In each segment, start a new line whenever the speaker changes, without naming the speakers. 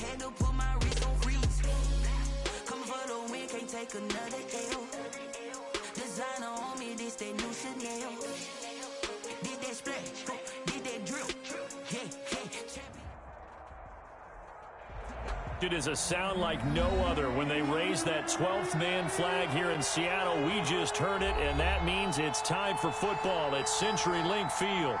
had to put my wrist on freeze. Come for the win, can't take another L. Designer on me, this that new Chanel. Did that splash, did that drip. Yeah, yeah.
It is a sound like no other when they raise that 12th man flag here in Seattle. We just heard it, and that means it's time for football at CenturyLink Field.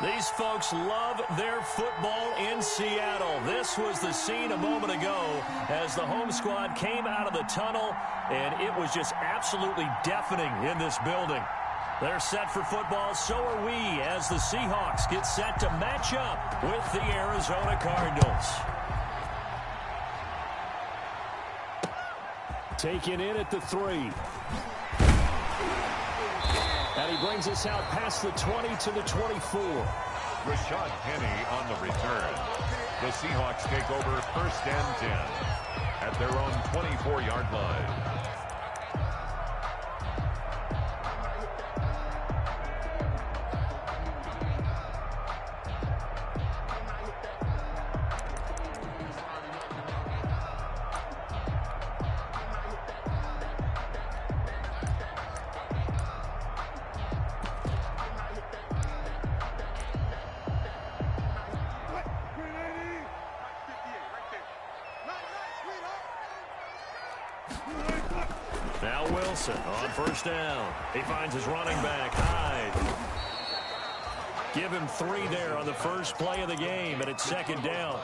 These folks love their football in Seattle. This was the scene a moment ago as the home squad came out of the tunnel, and it was just absolutely deafening in this building. They're set for football, so are we, as the Seahawks get set to match up with the Arizona Cardinals. Taken in at the 3. And he brings us out past the 20 to the 24.
Rashad Penny on the return. The Seahawks take over 1st and 10 at their own 24-yard line.
Now Wilson on 1st down. He finds his running back, Hyde. Give him 3 there on the first play of the game, and it's 2nd down.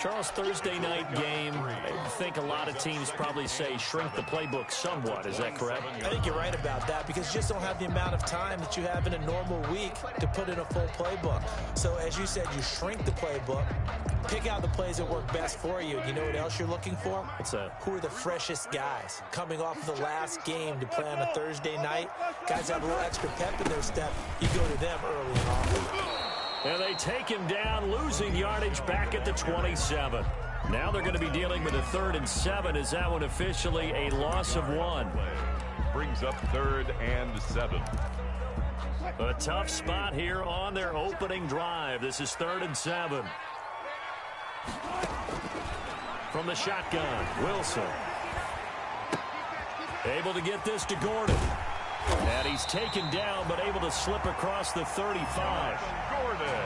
Charles, Thursday night game, I think a lot of teams probably say shrink the playbook somewhat. Is that correct?
I think you're right about that because you just don't have the amount of time that you have in a normal week to put in a full playbook. So as you said, you shrink the playbook, pick out the plays that work best for you. You know what else you're looking for?
What's that?
Who are the freshest guys coming off of the last game to play on a Thursday night? Guys have a little extra pep in their step. You go to them early and often.
And they take him down, losing yardage back at the 27. Now they're going to be dealing with a 3rd and 7. Is that one officially a loss of 1?
Brings up 3rd and 7.
A tough spot here on their opening drive. This is 3rd and 7. From the shotgun, Wilson. Able to get this to Gordon. And he's taken down, but able to slip across the 35.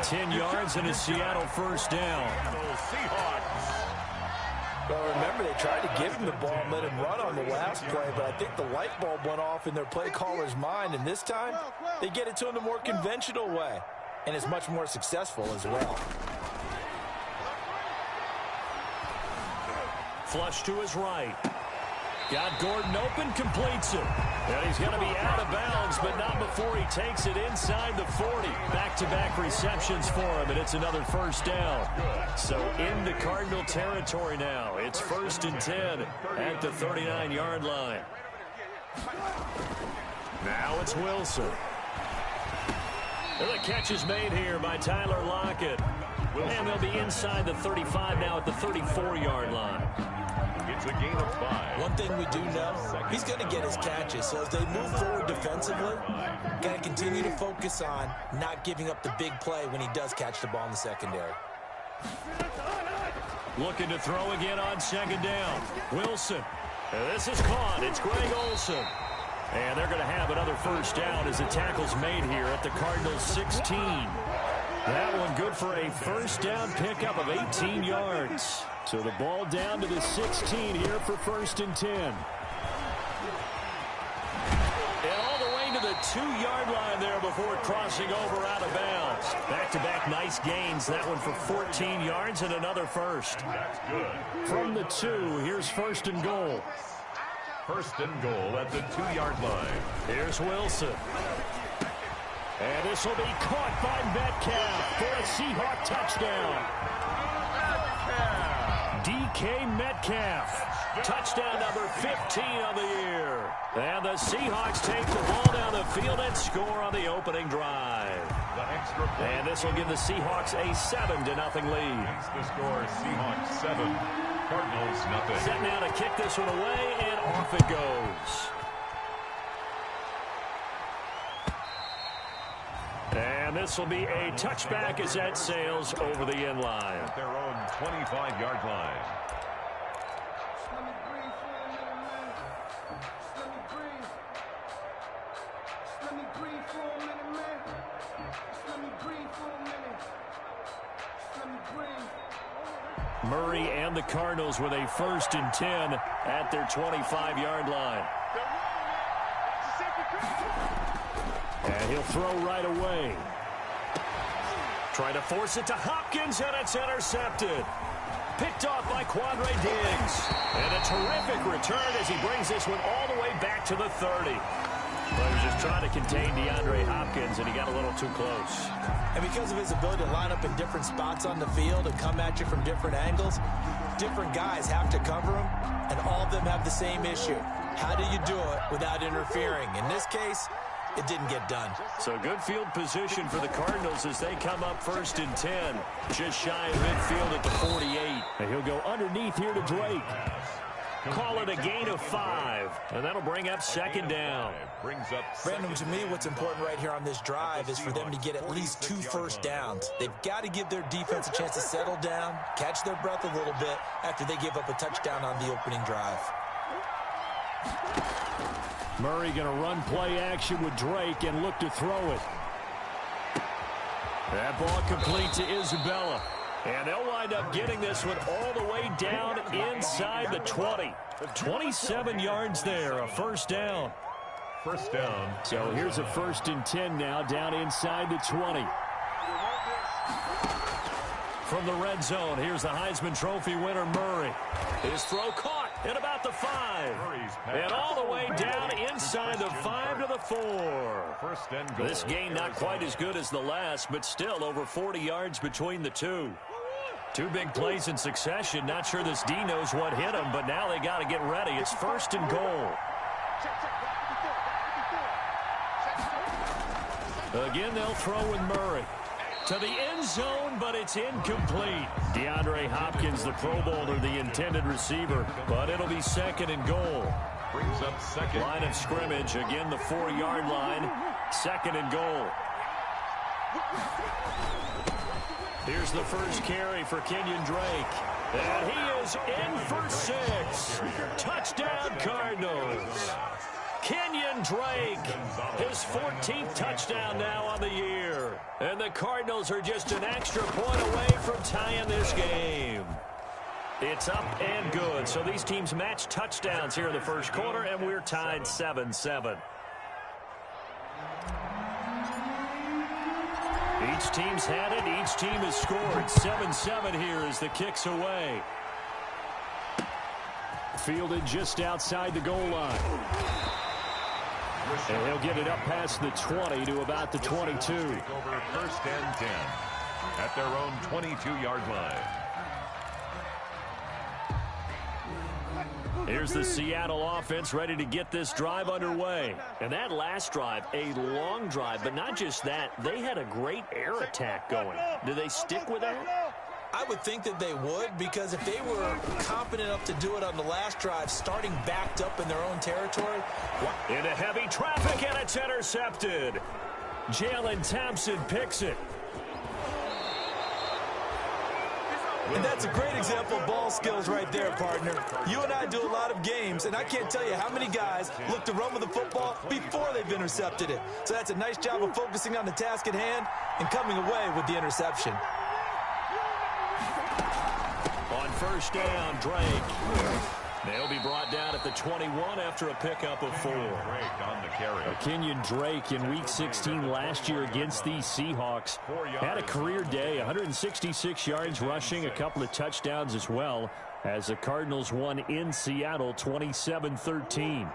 10 yards and a Seattle 1st down.
Well, remember, they tried to give him the ball and let him run on the last play, but I think the light bulb went off in their play caller's mind, and this time they get it to him the more conventional way, and it's much more successful as well.
Flush to his right. Got Gordon open, completes it. And he's going to be out of bounds, but not before he takes it inside the 40. Back-to-back receptions for him, and it's another 1st down. So into Cardinal territory now. It's 1st and 10 at the 39-yard line. Now it's Wilson. And the catch is made here by Tyler Lockett. And they'll be inside the 35 now at the 34-yard line.
It's a gain of 5.
One thing we do know, he's going to get his catches. So as they move forward defensively, got to continue to focus on not giving up the big play when he does catch the ball in the secondary.
Looking to throw again on 2nd down. Wilson. And this is caught. It's Greg Olsen. And they're going to have another 1st down as the tackle's made here at the Cardinals 16. That one good for a 1st down pickup of 18 yards. So the ball down to the 16 here for 1st and 10. And all the way to the 2-yard line there before crossing over out of bounds. Back-to-back nice gains. That one for 14 yards and another 1st.
That's good.
From the 2, here's 1st and goal.
1st and goal at the 2-yard line.
Here's Wilson. And this will be caught by Metcalf for a Seahawk touchdown. DK Metcalf. Touchdown number 15 of the year. And the Seahawks take the ball down the field and score on the opening drive. And this will give the Seahawks a 7-0 lead.
That's the score. Seahawks 7, Cardinals nothing.
Set now to kick this one away, and off it goes. And this will be a touchback as that sails over the end line.
At their own 25-yard line.
Murray and the Cardinals with a 1st and 10 at their 25-yard line. And he'll throw right away. Trying to force it to Hopkins, and it's intercepted. Picked off by Quandre Diggs. And a terrific return as he brings this one all the way back to the 30. Well, he was just trying to contain DeAndre Hopkins, and he got a little too close.
And because of his ability to line up in different spots on the field and come at you from different angles, different guys have to cover him, and all of them have the same issue. How do you do it without interfering? In this case, it didn't get done.
So good field position for the Cardinals as they come up 1st and 10. Just shy of midfield at the 48. And he'll go underneath here to Drake. Call it a gain of 5, and that'll bring up 2nd down.
Brandon, to me, what's important right here on this drive is for them to get at least 2 first downs. They've got to give their defense a chance to settle down, catch their breath a little bit after they give up a touchdown on the opening drive.
Murray going to run play action with Drake and look to throw it. That ball complete to Isabella. And they'll wind up getting this one all the way down inside the 20. 27 yards there, a 1st down.
1st down.
So here's a 1st and 10 now, down inside the 20. From the red zone, here's the Heisman Trophy winner, Murray. His throw caught at about the 5. And all the way down inside the 5 to the 4.
1st and goal.
This game not quite as good as the last, but still over 40 yards between the two. 2 big plays in succession. Not sure this D knows what hit him, but now they got to get ready. It's 1st and goal. Again, they'll throw with Murray. To the end zone, but it's incomplete. DeAndre Hopkins, the Pro Bowler, the intended receiver, but it'll be 2nd and goal.
Brings up 2nd.
Line of scrimmage, again the 4-yard line. 2nd and goal. Here's the first carry for Kenyon Drake. And he is in for 6. Touchdown, Cardinals. Kenyon Drake, his 14th touchdown now on the year. And the Cardinals are just an extra point away from tying this game. It's up and good. So these teams match touchdowns here in the 1st quarter, and we're tied 7-7. Each team's had it. Each team has scored. 7-7 here as the kick's away. Fielded just outside the goal line. And he'll get it up past the 20 to about the 22.
Over 1st and 10 at their own 22-yard line.
Here's the Seattle offense ready to get this drive underway. And that last drive, a long drive, but not just that. They had a great air attack going. Do they stick with that?
I would think that they would, because if they were confident enough to do it on the last drive, starting backed up in their own territory.
Into heavy traffic, and it's intercepted. Jalen Thompson picks it.
And that's a great example of ball skills right there, partner. You and I do a lot of games, and I can't tell you how many guys look to run with the football before they've intercepted it. So that's a nice job of focusing on the task at hand and coming away with the interception.
On 1st down, Drake. They'll be brought down at the 21 after a pickup of 4.
Drake on the carry.
Kenyon Drake in Week 16 last year against these Seahawks had a career day, 166 yards rushing, a couple of touchdowns as well, as the Cardinals won in Seattle 27-13.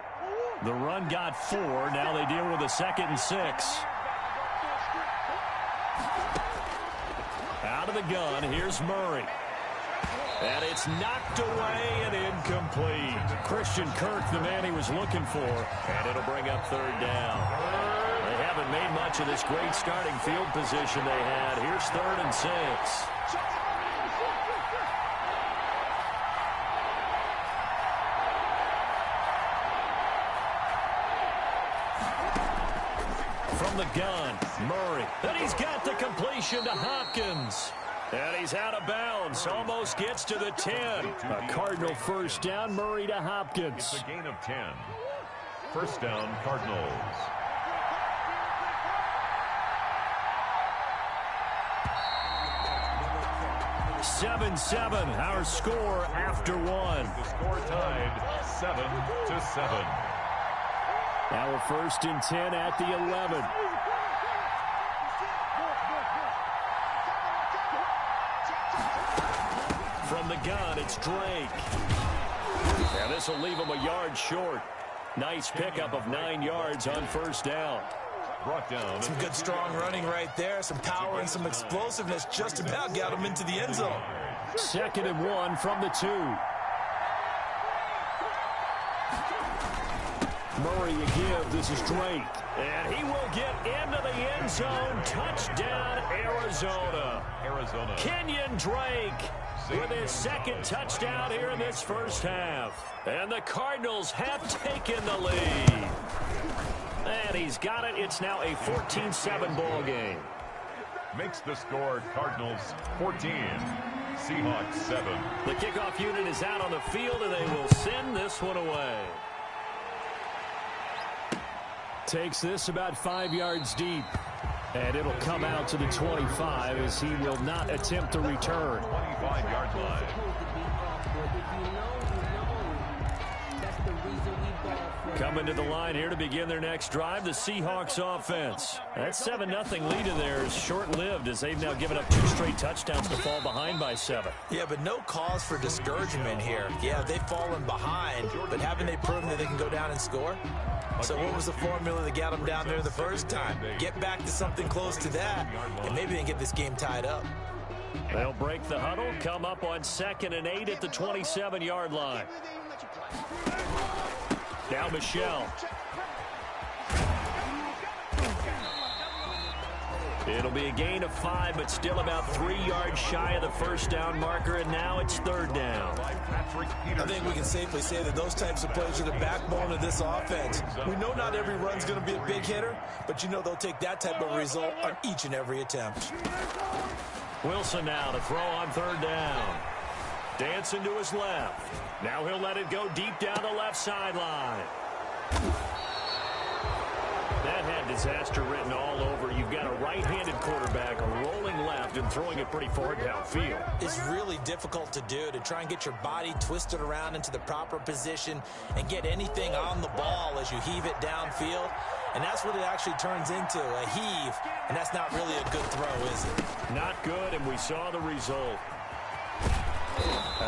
The run got 4. Now they deal with a 2nd and 6. Out of the gun, here's Murray. And it's knocked away and incomplete. Christian Kirk, the man he was looking for. And it'll bring up 3rd down. They haven't made much of this great starting field position they had. Here's 3rd and 6. From the gun, Murray. And he's got the completion to Hopkins. And he's out of bounds. Almost gets to the 10. A Cardinal first down. Murray to Hopkins.
It's a gain of 10. First down, Cardinals.
Seven, our score after one.
The score tied 7-7.
Now a 1st and 10 at the 11. From the gun, it's Drake. Now this will leave him a yard short. Nice pickup of 9 yards on first down.
Brought down.
Some good strong running right there. Some power and some explosiveness just about got him into the end zone.
2nd and 1 from the 2. Murray a give. This is Drake. And he will get into the end zone. Touchdown, Arizona. Kenyon Drake with his 2nd touchdown here in this first half. And the Cardinals have taken the lead. And he's got it. It's now a 14-7 ball game.
Makes the score Cardinals 14. Seahawks 7.
The kickoff unit is out on the field, and they will send this one away. Takes this about 5 yards deep. And it'll come out to the 25 as he will not attempt to return.
25-yard line.
Coming to the line here to begin their next drive, the Seahawks offense. That 7-0 lead of theirs is short-lived as they've now given up 2 straight touchdowns to fall behind by 7.
Yeah, but no cause for discouragement here. Yeah, they've fallen behind, but haven't they proven that they can go down and score? So what was the formula that got them down there the first time? Get back to something close to that, and maybe they can get this game tied up.
They'll break the huddle, come up on 2nd and 8 at the 27-yard line. Now Michelle. It'll be a gain of 5, but still about 3 yards shy of the first down marker, and now it's 3rd down.
I think we can safely say that those types of plays are the backbone of this offense. We know not every run's going to be a big hitter, but you know they'll take that type of result on each and every attempt.
Wilson now to throw on 3rd down. Dancing to his left. Now he'll let it go deep down the left sideline. That had disaster written all over. You've got a right-handed quarterback, a rolling left, and throwing it pretty far downfield.
It's really difficult to do, to try and get your body twisted around into the proper position and get anything on the ball as you heave it downfield. And that's what it actually turns into, a heave. And that's not really a good throw, is it?
Not good, and we saw the result.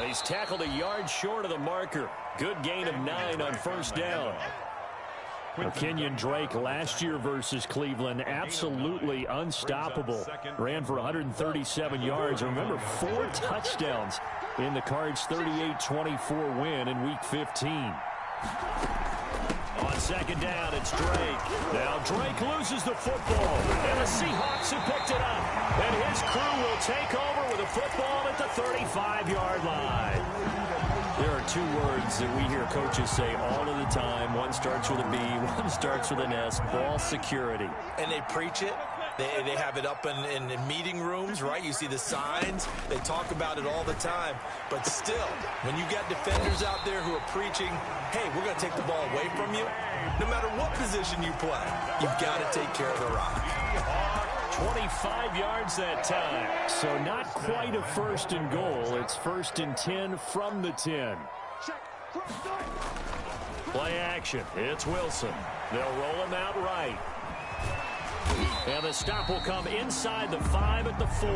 He's tackled a yard short of the marker. Good gain of 9 on first down. Kenyon Drake last year versus Cleveland, absolutely unstoppable. Ran for 137 yards. Remember, 4 touchdowns in the Cards' 38-24 win in Week 15. On 2nd down, it's Drake. Now Drake loses the football, and the Seahawks have picked it up. And his crew will take over with a football at the 35-yard line. There are 2 words that we hear coaches say all of the time. One starts with a B, one starts with an S, ball security.
And they preach it. They have it up in meeting rooms, right? You see the signs. They talk about it all the time. But still, when you got defenders out there who are preaching, hey, we're going to take the ball away from you, no matter what position you play, you've got to take care of the rock.
25 yards that time. So not quite a 1st and goal. It's 1st and 10 from the 10. Play action. It's Wilson. They'll roll him out right. And the stop will come inside the 5 at the 4.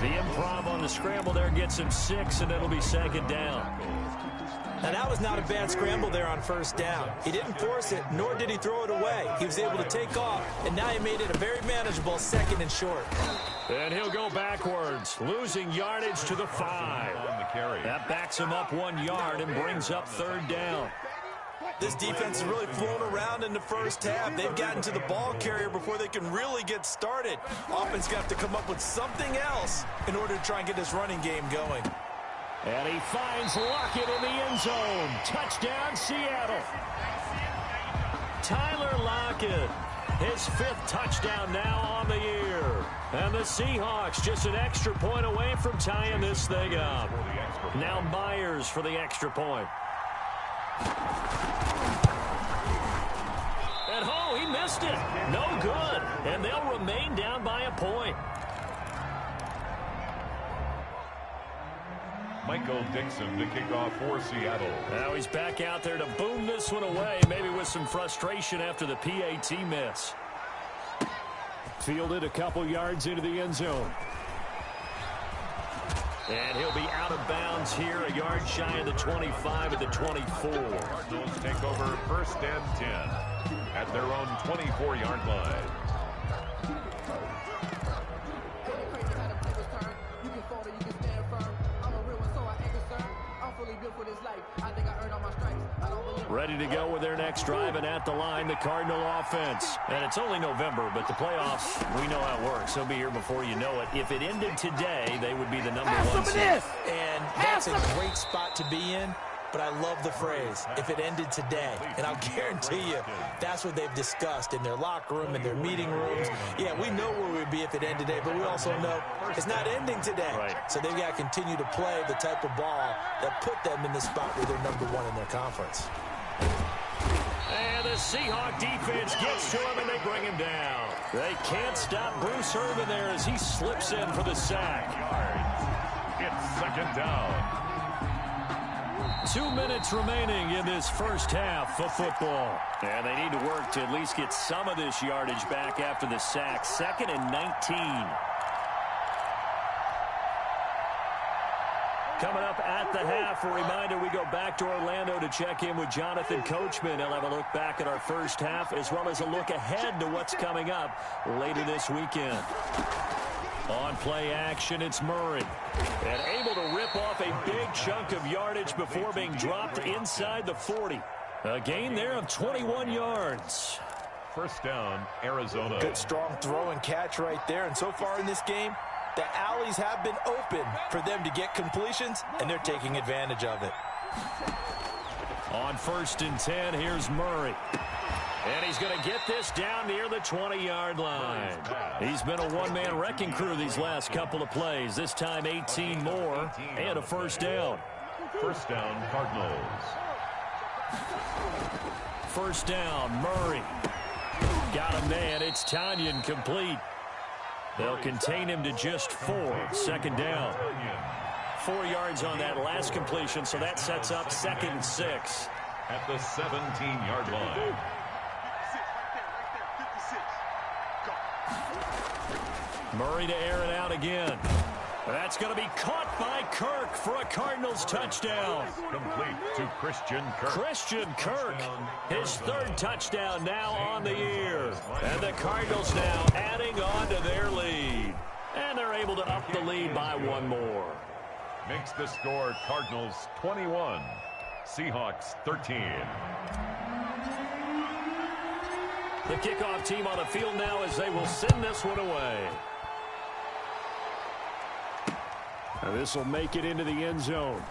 The improv on the scramble there gets him 6, and it'll be 2nd down.
Now, that was not a bad scramble there on first down. He didn't force it, nor did he throw it away. He was able to take off, and now he made it a very manageable 2nd and short.
And he'll go backwards, losing yardage to the 5. That backs him up 1 yard and brings up 3rd down.
This defense has really flown around in the first half. They've gotten to the ball carrier before they can really get started. Offense got to come up with something else in order to try and get this running game going.
And he finds Lockett in the end zone. Touchdown, Seattle. Tyler Lockett his 5th touchdown now on the year. And the Seahawks just an extra point away from tying this thing up. Now Myers for the extra point. And oh, he missed it. No good. And they'll remain down by a point.
Michael Dixon to kick off for Seattle.
Now he's back out there to boom this one away, maybe with some frustration after the PAT miss. Fielded a couple yards into the end zone. And he'll be out of bounds here, a yard shy of the 25 at the 24.
Cardinals take over 1st and 10 at their own 24-yard line.
Ready to go with their next drive, and at the line, the Cardinal offense. And it's only November, but the playoffs, we know how it works. They'll be here before you know it. If it ended today, they would be the number 1 seed.
And that's a great spot to be in. But I love the phrase, if it ended today. And I'll guarantee you, that's what they've discussed in their locker room, in their meeting rooms. Yeah, we know where we'd be if it ended today, but we also know it's not ending today.
Right.
So they've got to continue to play the type of ball that put them in the spot where they're number 1 in their conference.
And the Seahawk defense gets to him, and they bring him down. They can't stop Bruce Irvin there as he slips in for the sack.
It's 2nd down.
2 minutes remaining in this first half of football. And they need to work to at least get some of this yardage back after the sack. 2nd and 19. Coming up at the half, a reminder, we go back to Orlando to check in with Jonathan Coachman. He'll have a look back at our first half as well as a look ahead to what's coming up later this weekend. On play action, it's Murray. And able to rip off a big chunk of yardage before being dropped inside the 40. A gain there of 21 yards.
1st down, Arizona.
Good strong throw and catch right there. And so far in this game, the alleys have been open for them to get completions, and they're taking advantage of it.
On 1st and 10, here's Murray. And he's going to get this down near the 20-yard line. He's been a one-man wrecking crew these last couple of plays. This time 18 more and a 1st down.
1st down, Cardinals.
1st down, Murray. Got him, man. It's Tanyan complete. They'll contain him to just 4. 2nd down. 4 yards on that last completion, so that sets up 2nd and 6.
At the 17-yard line.
Murray to air it out again. That's going to be caught by Kirk for a Cardinals touchdown.
Complete to Christian Kirk.
Christian Kirk, his 3rd touchdown now on the year. And the Cardinals now adding on to their lead. And they're able to up the lead by 1 more.
Makes the score Cardinals 21, Seahawks 13.
The kickoff team on the field now as they will send this one away. This will make it into the end zone.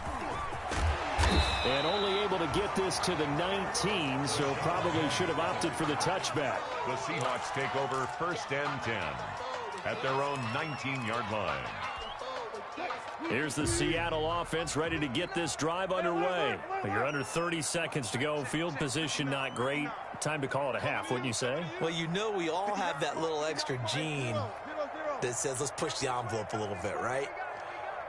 And only able to get this to the 19, so probably should have opted for the touchback.
The Seahawks take over 1st and 10 at their own 19-yard line.
Here's the Seattle offense ready to get this drive underway. You're under 30 seconds to go. Field position not great. Time to call it a half, wouldn't you say?
Well, you know we all have that little extra gene that says let's push the envelope a little bit, right?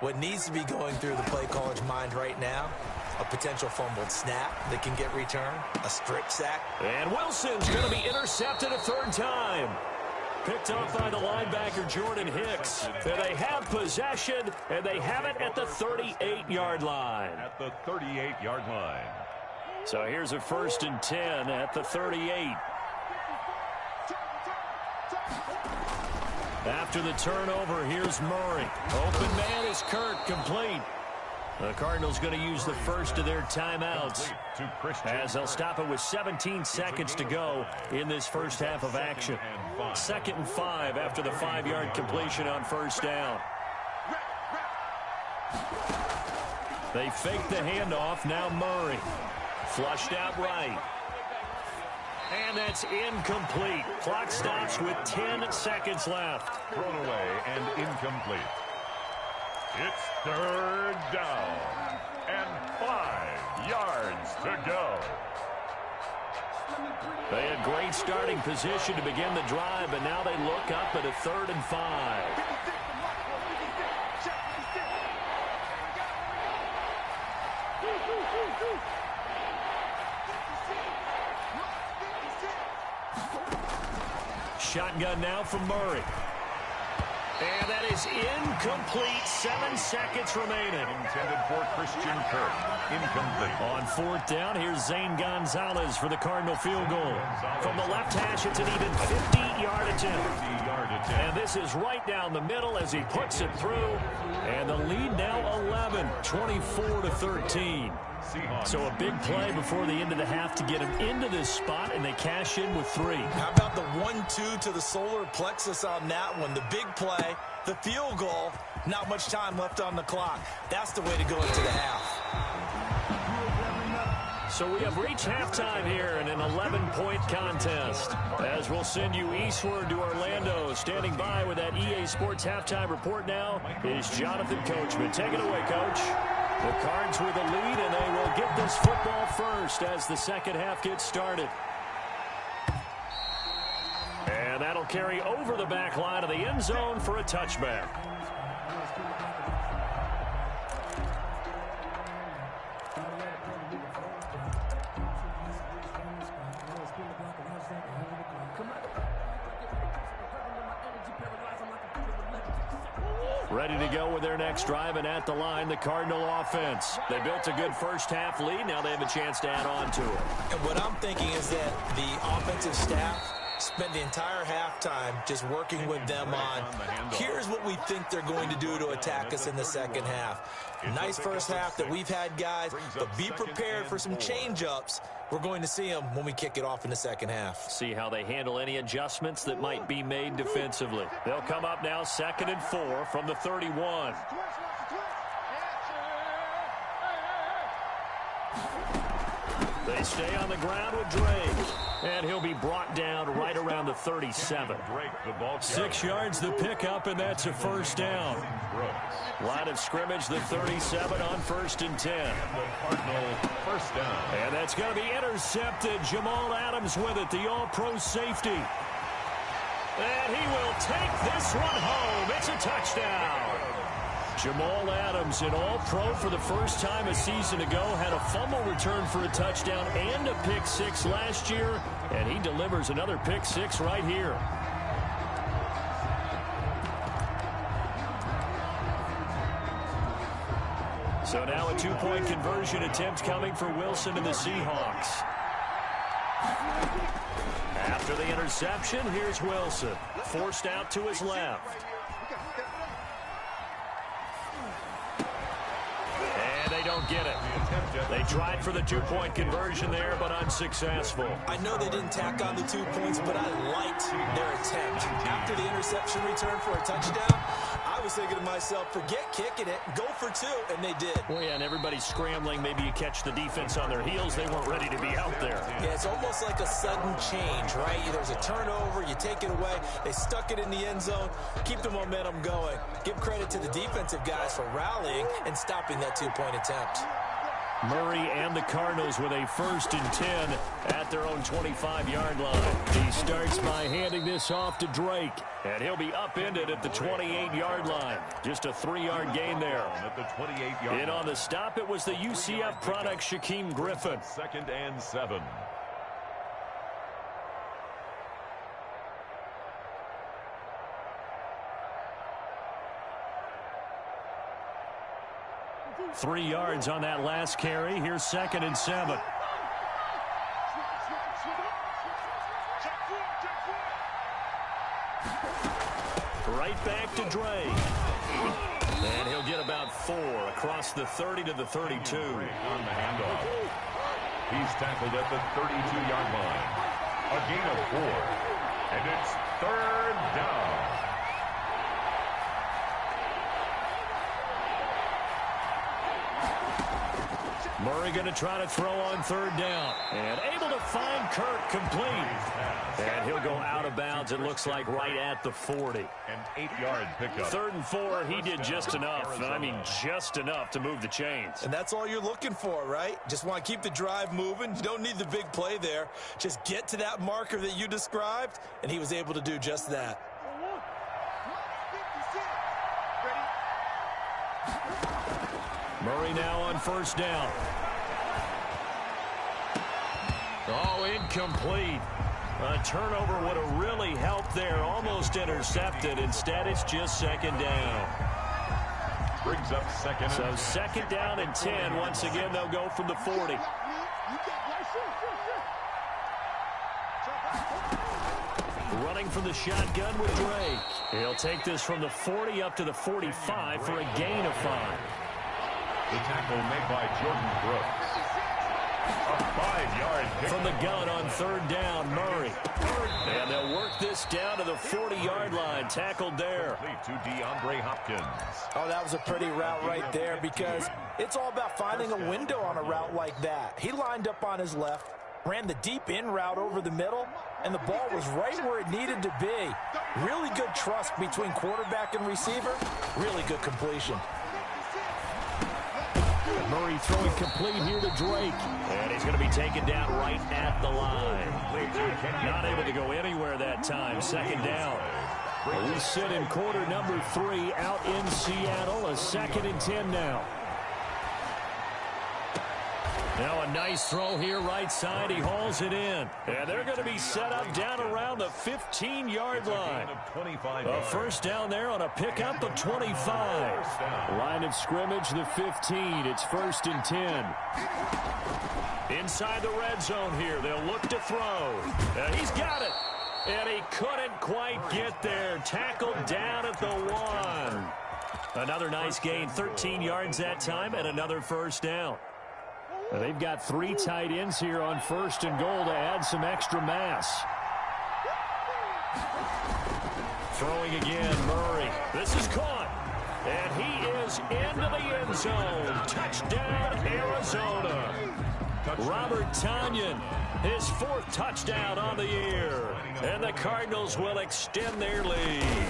What needs to be going through the play caller's mind right now, a potential fumbled snap that can get returned, a strip sack.
And Wilson's going to be intercepted a 3rd time. Picked up by the linebacker Jordan Hicks. And they have possession, and they have it at the 38-yard line.
At the 38-yard line.
So here's a 1st and 10 at the 38. After the turnover, here's Murray. Open man is Kirk, complete. The Cardinals going to use the first of their timeouts as they'll stop it with 17 seconds to go in this first half of action. 2nd and 5 after the 5-yard completion on 1st down. They fake the handoff. Now Murray. Flushed out right. And that's incomplete. Clock stops with 10 seconds left.
Thrown away and incomplete. It's third down and 5 yards to go.
They had great starting position to begin the drive, but now they look up at a 3rd and 5. Shotgun now from Murray. And that is incomplete. 7 seconds remaining.
Intended for Christian Kirk. Incomplete.
On 4th down, here's Zane Gonzalez for the Cardinal field goal. From the left hash, it's an even 50-yard attempt. And this is right down the middle as he puts it through. And the lead now 11, 24-13. So a big play before the end of the half to get him into this spot, and they cash in with 3.
How about the 1-2 to the solar plexus on that one? The big play, the field goal, not much time left on the clock. That's the way to go into the half.
So we have reached halftime here in an 11-point contest. As we'll send you eastward to Orlando. Standing by with that EA Sports halftime report now is Jonathan Coachman. Take it away, Coach. The Cards with the lead, and they will get this football first as the second half gets started. And that'll carry over the back line of the end zone for a touchback. Ready to go with their next drive, and at the line, the Cardinal offense. They built a good first half lead. Now they have a chance to add on to it.
And what I'm thinking is that the offensive staff spent the entire halftime just working with them on, here's what we think they're going to do to attack us in the second half. Nice first half that we've had, guys, but be prepared for some change-ups. We're going to see them when we kick it off in the second half.
See how they handle any adjustments that might be made defensively. They'll come up now 2nd and 4 from the 31. They stay on the ground with Drake. And he'll be brought down right around the 37. 6 yards the pickup, and that's a first down. Line of scrimmage, the 37 on 1st and 10.
First down.
And that's going to be intercepted. Jamal Adams with it, the all-pro safety. And he will take this one home. It's a touchdown. Jamal Adams, an all-pro for the first time a season ago, had a fumble return for a touchdown and a pick six last year, and he delivers another pick six right here. So now a two-point conversion attempt coming for Wilson and the Seahawks. After the interception, here's Wilson, forced out to his left. They don't get it. They tried for the two-point conversion there, but unsuccessful.
I know they didn't tack on the 2 points, but I liked their attempt. After the interception return for a touchdown, I was thinking to myself, forget kicking it, go for two, and they did.
Well, yeah, and everybody's scrambling. Maybe you catch the defense on their heels. They weren't ready to be out there.
Yeah, it's almost like a sudden change, right? There's a turnover, you take it away. They stuck it in the end zone. Keep the momentum going. Give credit to the defensive guys for rallying and stopping that two-point attempt.
Murray and the Cardinals with a 1st and 10 at their own 25-yard line. He starts by handing this off to Drake, and he'll be upended at the 28-yard line. Just a 3-yard gain there.
At the 28-yard
and on the stop, it was the UCF product, Shaquem Griffin.
2nd and 7.
Three yards on that last carry. Here's 2nd and 7. Right back to Drake. And he'll get about 4 across the 30 to the 32.
On the handoff. He's tackled at the 32-yard line. A gain of 4. And it's 3rd down.
Murray going to try to throw on third down. And able to find Kirk complete. And he'll go out of bounds, it looks like, right at the 40.
An 8-yard pickup.
3rd and 4, he did just enough. I mean, just enough to move the chains.
And that's all you're looking for, right? Just want to keep the drive moving. You don't need the big play there. Just get to that marker that you described, and he was able to do just that.
Murray now on 1st down. Oh, incomplete. A turnover would have really helped there. Almost intercepted. Instead, it's just 2nd down.
Brings up 2nd.
So 2nd down and 10. Once again, they'll go from the 40. Running from the shotgun with Drake. He'll take this from the 40 up to the 45 for a gain of 5.
The tackle made by Jordan Brooks. A 5-yard pick.
From the gun on 3rd down, Murray. And they'll work this down to the 40-yard line. Tackled there.
To DeAndre Hopkins.
Oh, that was a pretty route right there because it's all about finding a window on a route like that. He lined up on his left, ran the deep in route over the middle, and the ball was right where it needed to be. Really good trust between quarterback and receiver. Really good completion.
Murray throwing complete here to Drake. And he's going to be taken down right at the line. Not able to go anywhere that time. 2nd down. We sit in quarter number 3 out in Seattle. A 2nd and 10 now. Now a nice throw here right side. He hauls it in. And they're going to be set up down around the 15-yard line. A 1st down there on a pickup of 25. Line of scrimmage, the 15. It's 1st and 10. Inside the red zone here. They'll look to throw. He's got it. And he couldn't quite get there. Tackled down at the 1. Another nice gain. 13 yards that time and another 1st down. They've got 3 tight ends here on 1st and goal to add some extra mass. Throwing again, Murray. This is caught. And he is into the end zone. Touchdown, Arizona. Robert Tonyan, his 4th touchdown on the year. And the Cardinals will extend their lead.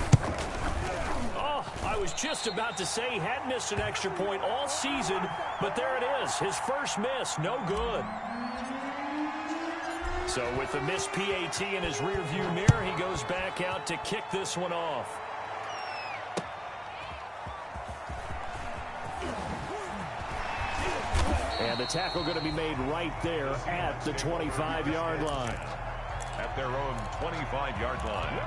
Oh, I was just about to say he hadn't missed an extra point all season, but there it is. His first miss, no good. So with the missed PAT in his rearview mirror, he goes back out to kick this one off. And the tackle going to be made right there at the 25-yard line.
At their own 25-yard line.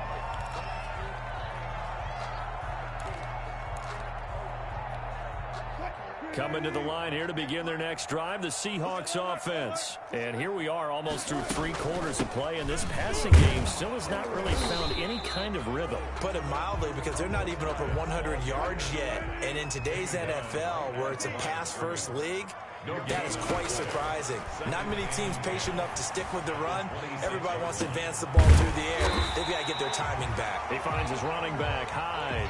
Coming to the line here to begin their next drive, the Seahawks offense. And here we are almost through 3 quarters of play, and this passing game still has not really found any kind of rhythm.
Put it mildly, because they're not even over 100 yards yet. And in today's NFL, where it's a pass-first league, that is quite surprising. Not many teams patient enough to stick with the run. Everybody wants to advance the ball through the air. They've got to get their timing back.
He finds his running back, Hyde.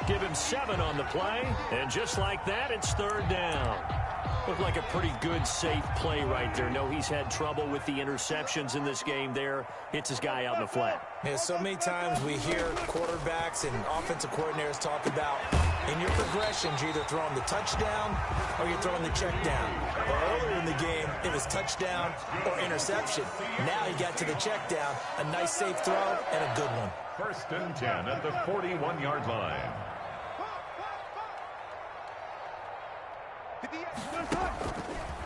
Give him 7 on the play, and just like that, it's 3rd down. Looked like a pretty good, safe play right there. No, he's had trouble with the interceptions in this game there. Hits his guy out in the flat.
Yeah, so many times we hear quarterbacks and offensive coordinators talk about in your progressions, you're either throwing the touchdown or you're throwing the check down. Well, earlier in the game, it was touchdown or interception. Now he got to the check down, a nice safe throw, and a good one.
1st and 10 at the 41-yard line.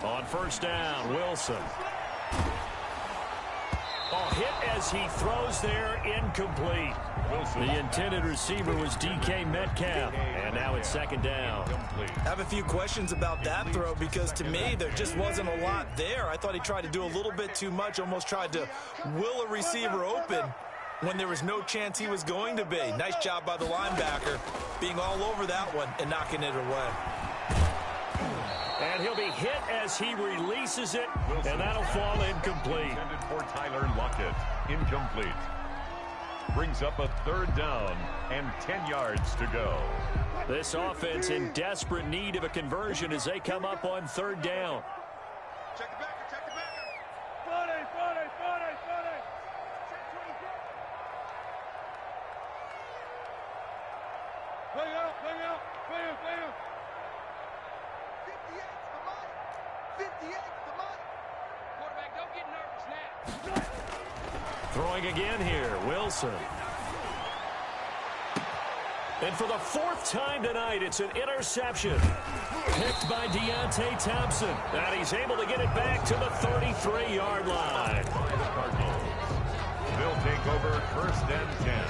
On 1st down, Wilson. Oh, hit as he throws there, incomplete. Wilson. The intended receiver was DK Metcalf, and now it's 2nd down.
I have a few questions about that throw because to me there just wasn't a lot there. I thought he tried to do a little bit too much, almost tried to will a receiver open when there was no chance he was going to be. Nice job by the linebacker being all over that one and knocking it away.
And he'll be hit as he releases it, Wilson. And that'll fall incomplete.
Intended for Tyler Lockett. Incomplete. Brings up a 3rd down and 10 yards to go.
This offense in desperate need of a conversion as they come up on 3rd down.
Check the backer, check the backer.
Funny. Bring out.
58's the money. 58's the money.
Quarterback, don't get nervous now.
Throwing again here, Wilson. And for the fourth time tonight, it's an interception. Picked by Deontay Thompson. And he's able to get it back to the 33-yard line.
By the Cardinals. They'll take over 1st and 10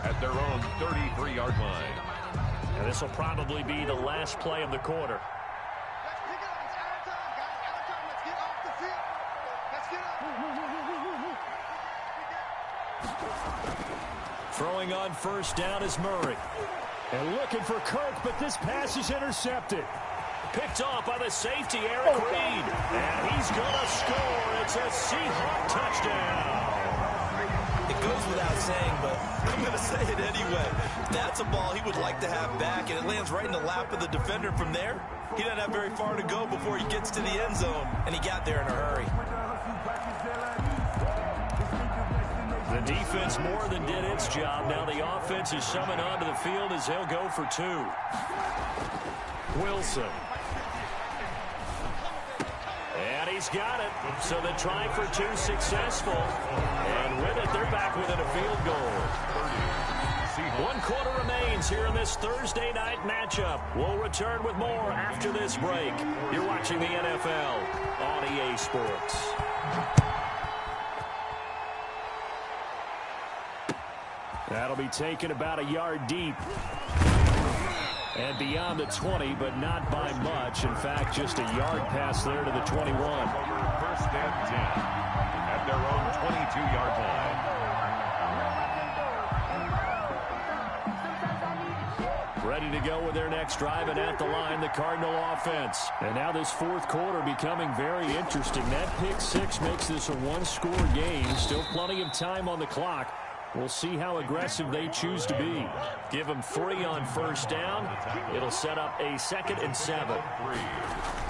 at their own 33-yard line.
And this will probably be the last play of the quarter.
Let's pick it up. It's out of time, guys. Out of time. Let's get off the field. Let's get up.
Throwing on 1st down is Murray. And looking for Kirk, but this pass is intercepted. Picked off by the safety, Eric Reed. And he's going to score. It's a Seahawk touchdown.
It goes without saying, but I'm going to say it anyway. That's a ball he would like to have back, and it lands right in the lap of the defender from there. He doesn't have very far to go before he gets to the end zone, and he got there in a hurry.
The defense more than did its job. Now the offense is summoned onto the field as they'll go for 2. Wilson. And he's got it. So the try for 2 successful. And with it, they're back within a field goal. 1 quarter remains here in this Thursday night matchup. We'll return with more after this break. You're watching the NFL on EA Sports. That'll be taken about a yard deep. And beyond the 20, but not by much. In fact, just a yard pass there to the 21.
Over 1st and 10 at their own 22-yard line.
Ready to go with their next drive, and at the line, the Cardinal offense. And now this 4th quarter becoming very interesting. That pick 6 makes this a 1-score game. Still plenty of time on the clock. We'll see how aggressive they choose to be. Give them 3 on 1st down. It'll set up a 2nd and 7.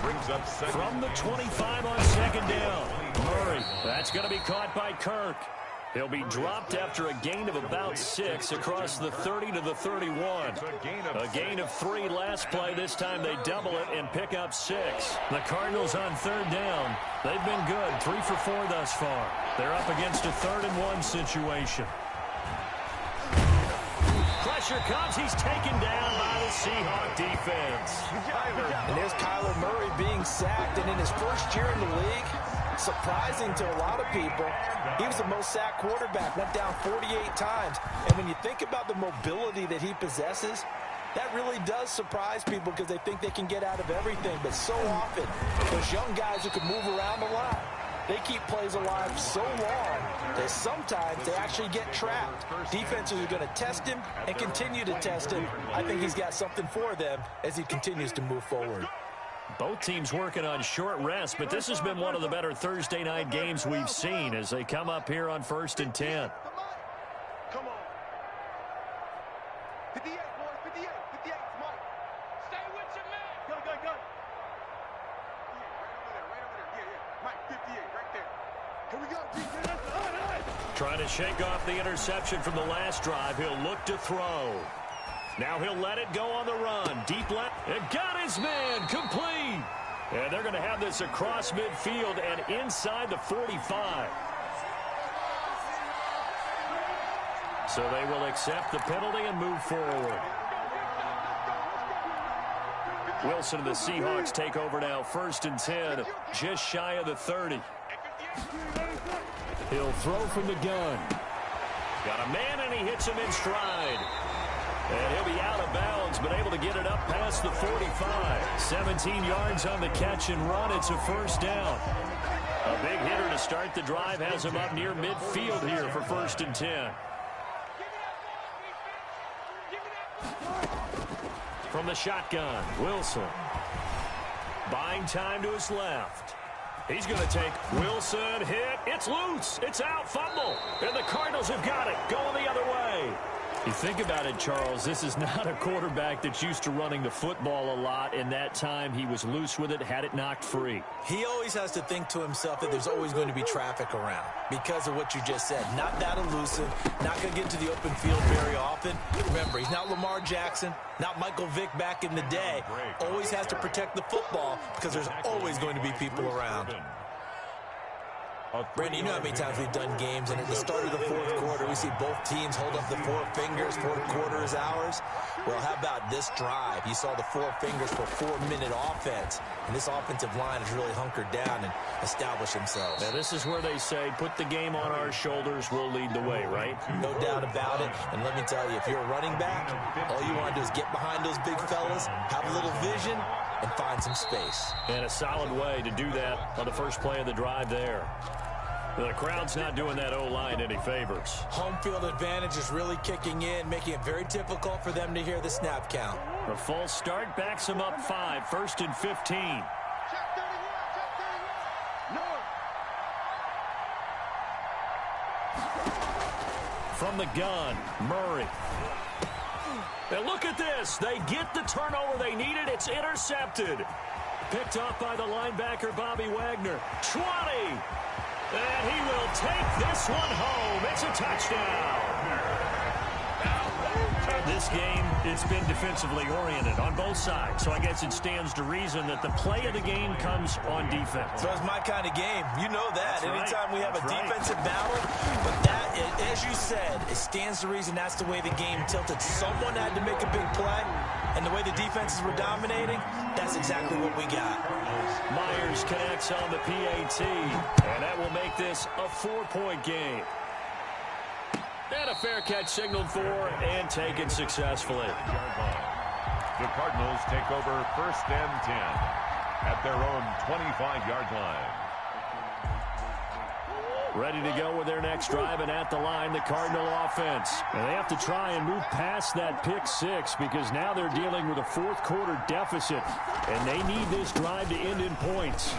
Brings up
from the 25 on 2nd down. Murray, that's going to be caught by Kirk. He'll be dropped after a gain of about 6 across the 30 to the 31. A gain of 3 last play. This time they double it and pick up 6. The Cardinals on 3rd down. They've been good. 3 for 4 thus far. They're up against a 3rd and 1 situation. Pressure comes. He's taken down by the Seahawk defense.
And there's Kyler Murray being sacked. And in his first year in the league, surprising to a lot of people, he was the most sacked quarterback, went down 48 times. And when you think about the mobility that he possesses, that really does surprise people because they think they can get out of everything. But so often, those young guys who can move around a lot, they keep plays alive so long that sometimes they actually get trapped. Defenses are going to test him and continue to test him. I think he's got something for them as he continues to move forward.
Both teams working on short rest, but this has been one of the better Thursday night games we've seen as they come up here on 1st and 10.
Come on. 58, boys. 58. 58. Come on.
Stay with your man.
Go. Right over there. Yeah. Mike, 58, right there. Here we go, defense.
Trying to shake off the interception from the last drive. He'll look to throw. Now he'll let it go on the run. Deep left. And got his man. Complete. And they're going to have this across midfield and inside the 45. So they will accept the penalty and move forward. Wilson and the Seahawks take over now. 1st and 10, just shy of the 30. He'll throw from the gun. Got a man, and he hits him in stride. And he'll be out of bounds, but able to get it up past the 45. 17 yards on the catch and run. It's a 1st down. A big hitter to start the drive has him up near midfield here for 1st and 10. From the shotgun, Wilson. Buying time to his left. He's going to take Wilson, hit. It's loose. It's out, fumble. And the Cardinals have got it. Going the other way. You think about it, Charles, this is not a quarterback that's used to running the football a lot. In that time, he was loose with it, had it knocked free.
He always has to think to himself that there's always going to be traffic around because of what you just said. Not that elusive, not going to get into the open field very often. Remember, he's not Lamar Jackson, not Michael Vick back in the day. Always has to protect the football because there's always going to be people around. Brandon, you know how many times we've done games, and at the start of the fourth quarter, we see both teams hold up the four fingers, fourth quarter is ours. Well, how about this drive? You saw the four fingers for 4-minute offense, and this offensive line has really hunkered down and established themselves.
Now, this is where they say, put the game on our shoulders, we'll lead the way, right?
No doubt about it, and let me tell you, if you're a running back, all you want to do is get behind those big fellas, have a little vision, and find some space.
And a solid way to do that on the first play of the drive there. The crowd's not doing that O-line any favors.
Home field advantage is really kicking in, making it very difficult for them to hear the snap count.
A false start backs them up 5, 1st and 15.
Check 31, check 31.
From the gun, Murray. Now look at this. They get the turnover they needed. It's intercepted. Picked off by the linebacker, Bobby Wagner. 20. And he will take this one home. It's a touchdown. This game, it's been defensively oriented on both sides. So I guess it stands to reason that the play of the game comes on defense.
So it's my kind of game. You know that.
That's
Anytime
right.
we have a defensive battle. But that, as you said, it stands to reason that's the way the game tilted. Someone had to make a big play. And the way the defenses were dominating, that's exactly what we got.
Myers connects on the PAT. And that will make this a 4-point game. And a fair catch signaled for and taken successfully.
The Cardinals take over 1st and 10 at their own 25-yard line.
Ready to go with their next drive, and at the line, the Cardinal offense. And they have to try and move past that pick 6 because now they're dealing with a fourth quarter deficit, and they need this drive to end in points.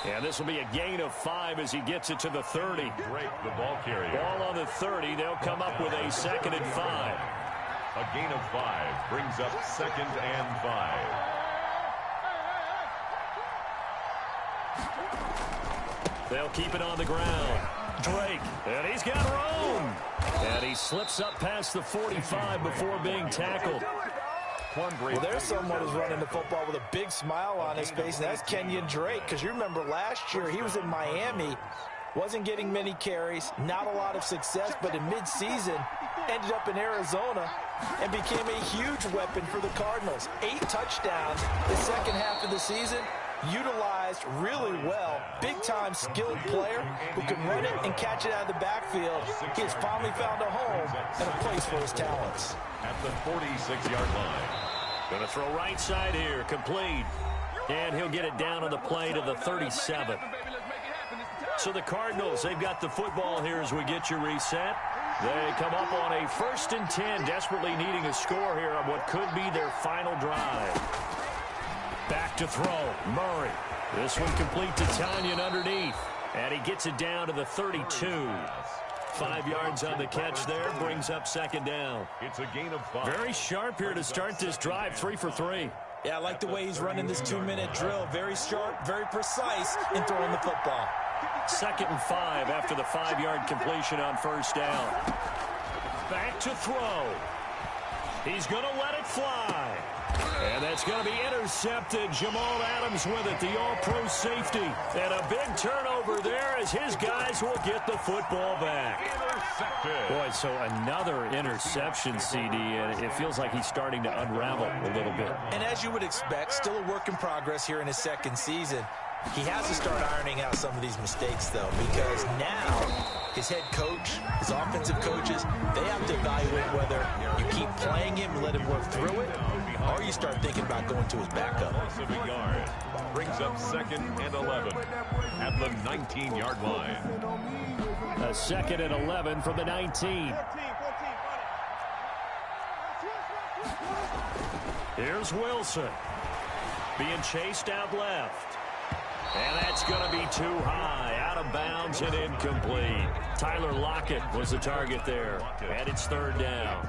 And this will be a gain of 5 as he gets it to the 30.
Break the ball carrier.
Ball on the 30. They'll come up with a 2nd and 5.
A gain of 5 brings up 2nd and 5.
They'll keep it on the ground. Drake, and he's got room. And he slips up past the 45 before being tackled.
Well, there's someone who's running the football with a big smile on his face, and that's Kenyon Drake, because you remember last year he was in Miami, wasn't getting many carries, not a lot of success, but in midseason ended up in Arizona and became a huge weapon for the Cardinals. 8 touchdowns the second half of the season, utilized really well. Big-time skilled player who can run it and catch it out of the backfield. He has finally found a home and a place for his talents.
At the 46-yard line.
Going to throw right side here, complete. And he'll get it down on the play to the 37. So the Cardinals, they've got the football here as we get you reset. They come up on a 1st and 10, desperately needing a score here on what could be their final drive. Back to throw, Murray. This one complete to Tanyan underneath. And he gets it down to the 32. 5 yards on the catch there, brings up 2nd down.
It's a gain of 5.
Very sharp here to start this drive, 3 for 3.
Yeah, I like the way he's running this 2-minute drill. Very sharp, very precise in throwing the football.
2nd and 5 after the 5-yard completion on 1st down. Back to throw. He's going to let it fly. And that's going to be intercepted. Jamal Adams with it, the all-pro safety. And a big turnover there as his guys will get the football back.
Intercepted.
Boy, so another interception, CD, and it feels like he's starting to unravel a little bit.
And as you would expect, still a work in progress here in his 2nd season. He has to start ironing out some of these mistakes, though, because now his head coach, his offensive coaches, they have to evaluate whether you keep playing him and let him work through it, or you start thinking about going to his backup.
Of a yard. Brings up 2nd and 11 at the 19-yard line.
A 2nd and 11 from the 19. Here's Wilson. Being chased out left. And that's going to be too high, out of bounds and incomplete. Tyler Lockett was the target there, and it's third down.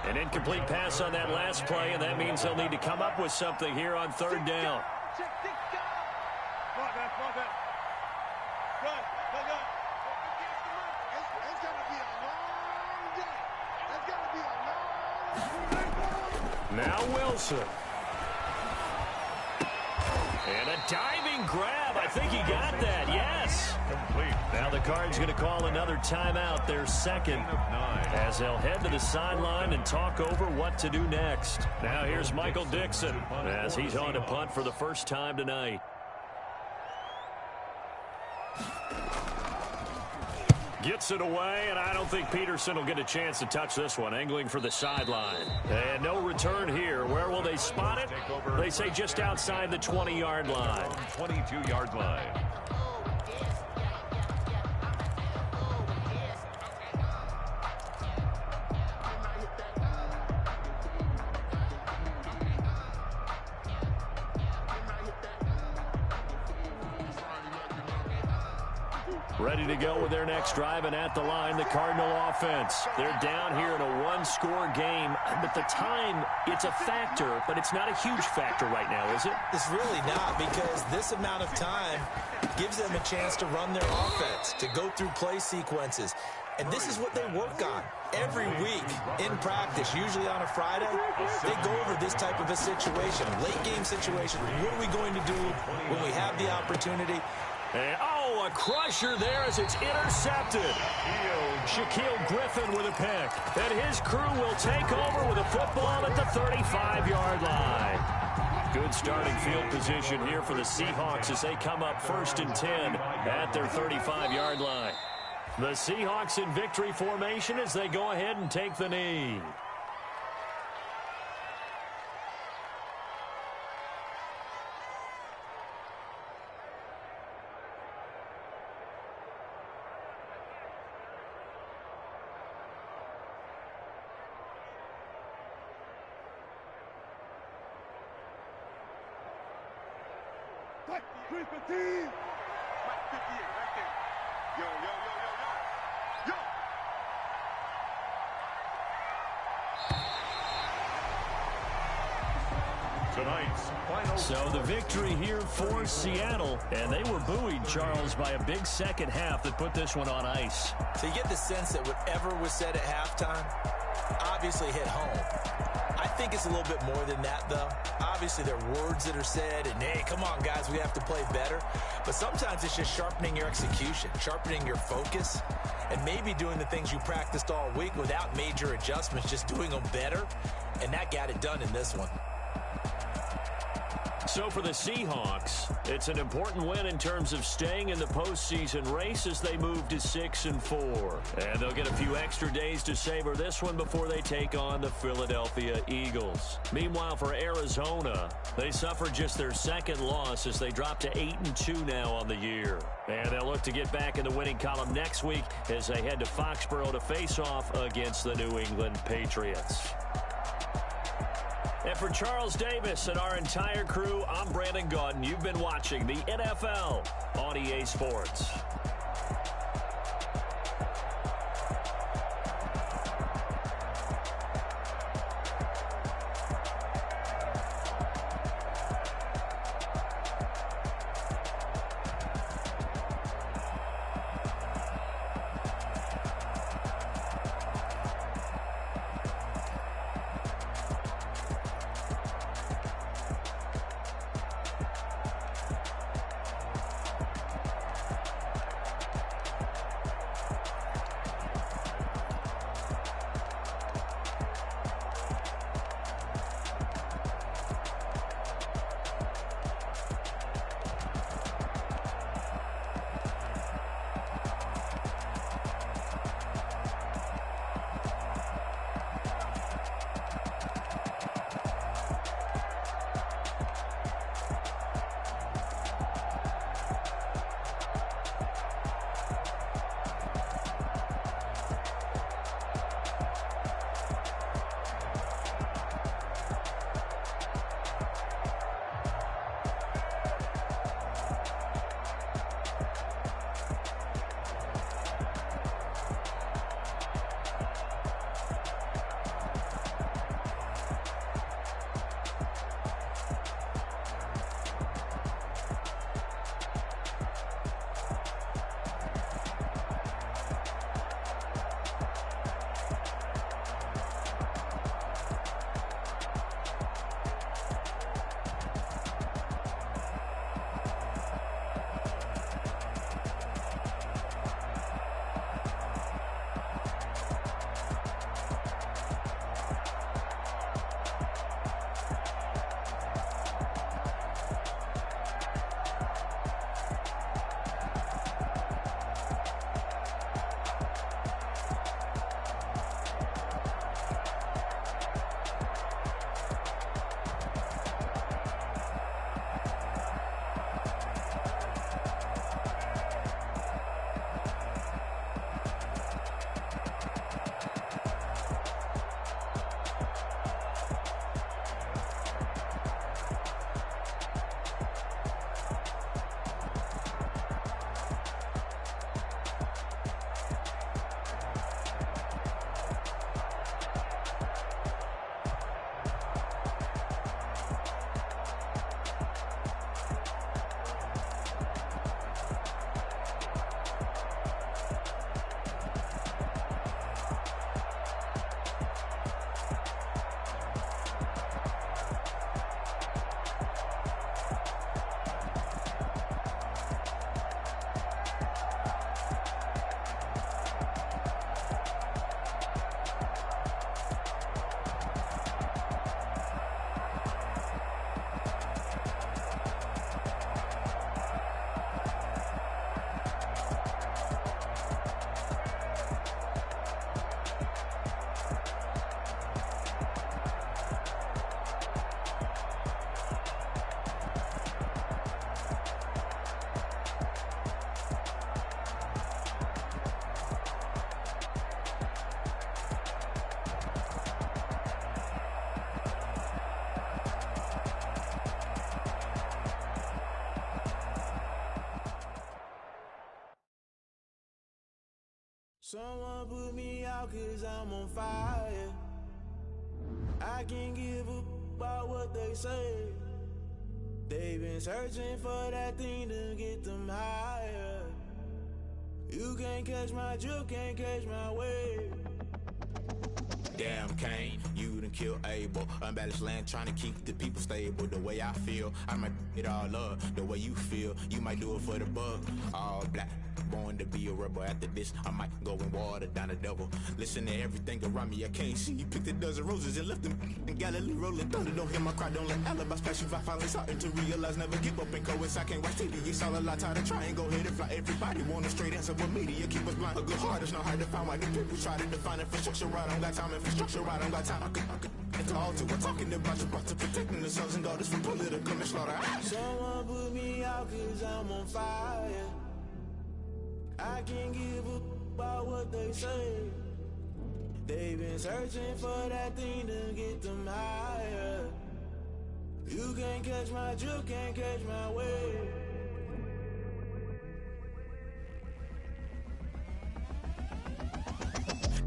An incomplete pass on that last play, and that means they'll need to come up with something here on third down. Now Wilson. And a diving grab. I think he got that. Yes.
Complete.
Now the Cards going to call another timeout, their second, as they'll head to the sideline and talk over what to do next. Now here's Michael Dixon as he's on to punt for the first time tonight. Gets it away, and I don't think Peterson will get a chance to touch this one. Angling for the sideline. And no return here. Where will they spot it? They say just outside the 20-yard line.
22-yard line.
Ready to go with their next drive, and at the line, the Cardinal offense. They're down here in a one-score game, but the time, it's a factor, but it's not a huge factor right now, is it?
It's really not, because this amount of time gives them a chance to run their offense, to go through play sequences. And this is what they work on every week in practice, usually on a Friday. They go over this type of a situation, late-game situation. What are we going to do when we have the opportunity?
And, oh, a crusher there as it's intercepted. Shaquille Griffin with a pick. And his crew will take over with a football at the 35-yard line. Good starting field position here for the Seahawks as they come up 1st and 10 at their 35-yard line. The Seahawks in victory formation as they go ahead and take the knee.
Mike 58 right there. Yo, yo, yo, yo, yo. Yo!
Tonight's final.
So the victory here for Seattle, and they were buoyed, Charles, by a big second half that put this one on ice.
So you get the sense that whatever was said at halftime obviously hit home. I think it's a little bit more than that, though. Obviously, there are words that are said, and, hey, come on, guys, we have to play better. But sometimes it's just sharpening your execution, sharpening your focus, and maybe doing the things you practiced all week without major adjustments, just doing them better. And that got it done in this one.
So for the Seahawks, it's an important win in terms of staying in the postseason race as they move to 6-4. And they'll get a few extra days to savor this one before they take on the Philadelphia Eagles. Meanwhile, for Arizona, they suffered just their second loss as they drop to 8-2 now on the year. And they'll look to get back in the winning column next week as they head to Foxborough to face off against the New England Patriots. And for Charles Davis and our entire crew, I'm Brandon Gaudin. You've been watching the NFL on EA Sports.
Someone put me out 'cause I'm on fire. I can't give a about what they say. They've been searching for that thing to get them higher. You can't catch my drift, can't catch my wave.
Damn, Kane, you done killed Abel. Unbalanced land, trying to keep the people stable. The way I feel, I might it all up. The way you feel, you might do it for the buck. All black, born to be a rebel. After this, I might go and water down the devil. Listen to everything around me, I can't see. You picked a dozen roses and left them in Galilee rolling thunder. Don't hear my cry, don't let alibis pass you. I finally starting to realize, never give up and coast. I can't watch TV, it's all a lot, tired of trying, go ahead and fly. Everybody want a straight answer, but media keep us blind. A good heart is not hard to find. Why the people try to define infrastructure right? I don't got time, infrastructure right, I don't got time. I could talk to. We're talking about you, about to protecting the sons and daughters from political and slaughter.
Someone put me out 'cause I'm on fire. I can't give a about what they say. They've been searching for that thing to get them higher. You can't catch my drift, can't catch my wave.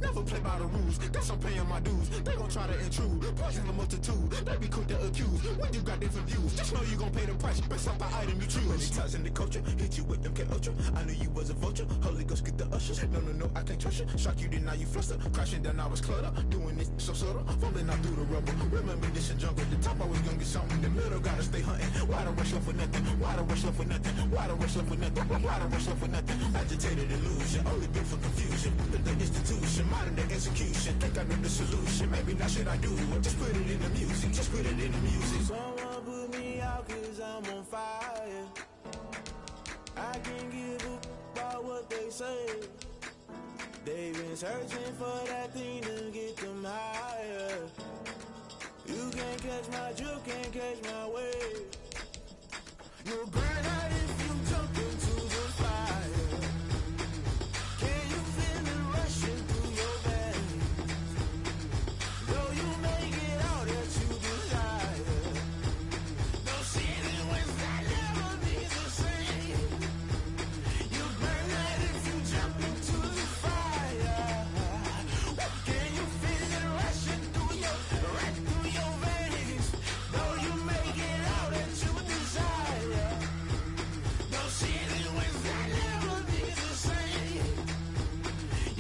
Never play by the rules, guess I'm paying my dues. They gon' try to intrude, poison the multitude. They be quick to accuse, when you got different views. Just know you gon' pay the price, based off the item you choose. Many ties in the culture, hit you with MK Ultra. I knew you was a vulture, Holy Ghost get the ushers. No, I can't trust you. Shock you, then now you fluster. Crashing down, I was cluttered. Doing this so subtle, fumbling out through the rubble. Remember this in jungle, the top I was gonna get something. The middle gotta stay hunting. Why the rush left for nothing? Why the rush left for nothing? Why the rush left for nothing? Why the rush left for nothing? Agitated illusion, only built for confusion. The institution, modern day execution. Think I know the solution. Maybe not should I do it? Just put it in the music. Just put it in the music.
Someone put me out 'cause I'm on fire. I can't give a about what they say. They've been searching for that thing to get them higher. You can't catch my drift, can't catch my wave. You'll burn out if you jump into the fire. Can you feel it rushing through your veins? Though you make it out that you desire. No ceiling when that never be the same. You burn out if you jump into the fire. Can you feel it rushing through right through your veins? Though you make it out that you desire. No ceiling when that never be the same.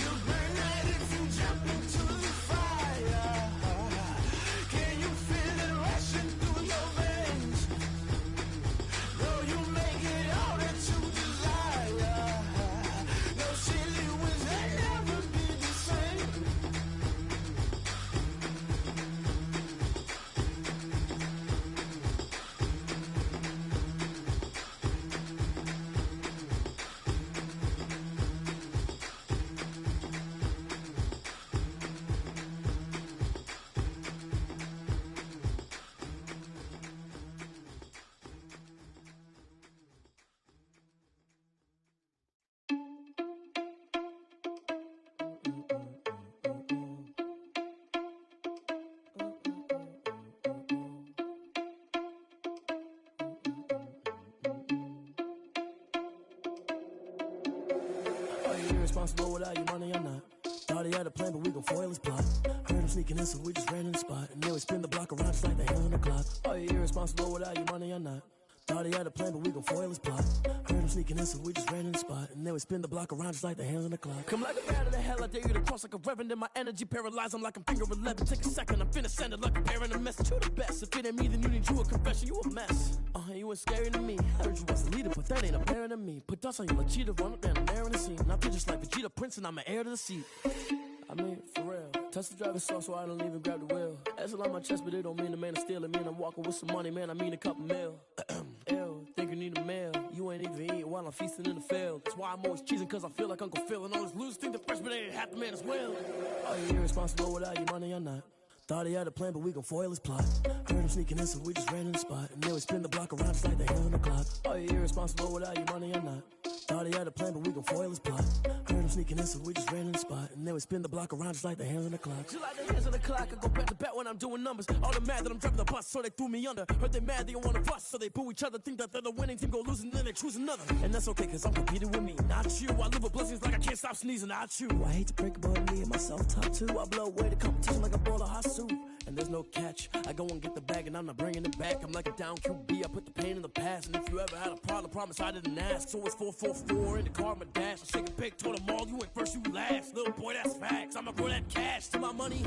You burn out if you jump into the fire. Can you feel it rushing through your veins? Though you make it out that you desire. No silly winds that never be the same.
Are you irresponsible without your money or not? Thought he had a plan, but we gon' foil his plot. Heard him sneaking in, so we just ran in the spot. And then we spin the block around just like the hand on the clock. Are you irresponsible without your money or not? Thought he had a plan, but we gon' foil his plot. Heard him sneaking in, so we just ran in the spot. And then we spin the block around just like the hands on the clock. Come like a bat of the hell, I dare you to cross like a reverend. In my energy paralyzed, I'm like I'm finger 11. Take a second, I'm finna send it like a bearing a message to the best. If it ain't me, then you need you a confession, you a mess. You ain't scary to me. Heard you was a leader, but that ain't apparent to me. Put dust on you like cheetah, run up down the air in the scene. Now I just like Vegeta Prince, and I'm an heir to the seat. I mean, for real. Touch the driver's sauce so I don't even grab the wheel. That's on my chest, but it don't mean the man is stealing. Man, I'm walking with some money, man, I mean a couple mil. Ew, think you need a meal. You ain't even eating while I'm feasting in the field. That's why I'm always cheesing, cause I feel like Uncle Phil. And all those losers think the freshman ain't half the man as well. Are you irresponsible without your money or not? Thought he had a plan, but we gon' foil his plot. Heard him sneaking in, so we just ran in the spot. And then we spin the block around just like the hand on the clock. Are you irresponsible without your money or not? Thought he had a plan, but we gon' foil his plot. Heard him sneaking in, so we just ran in the spot. And then we spin the block around just like the hands on the clock. Just like the hands on the clock, I go back to back when I'm doing numbers. All the mad that I'm driving the bus, so they threw me under. Heard they mad, they don't wanna bust, so they boo each other. Think that they're the winning team, go losing, then they choose another. And that's okay, cause I'm competing with me, not you. I live with blessings like I can't stop sneezing, not you. I hate to break it, but me and myself top two. I blow away the competition like a bowl of hot soup. And there's no catch, I go and get the bag and I'm not bringing it back. I'm like a down QB, I put the pain in the past. And if you ever had a problem, promise I didn't ask. So it's 4-4-4 in the car, my dash. I shake a pig, told them all, you went first, you last. Little boy, that's facts, I'ma grow that cash to my money.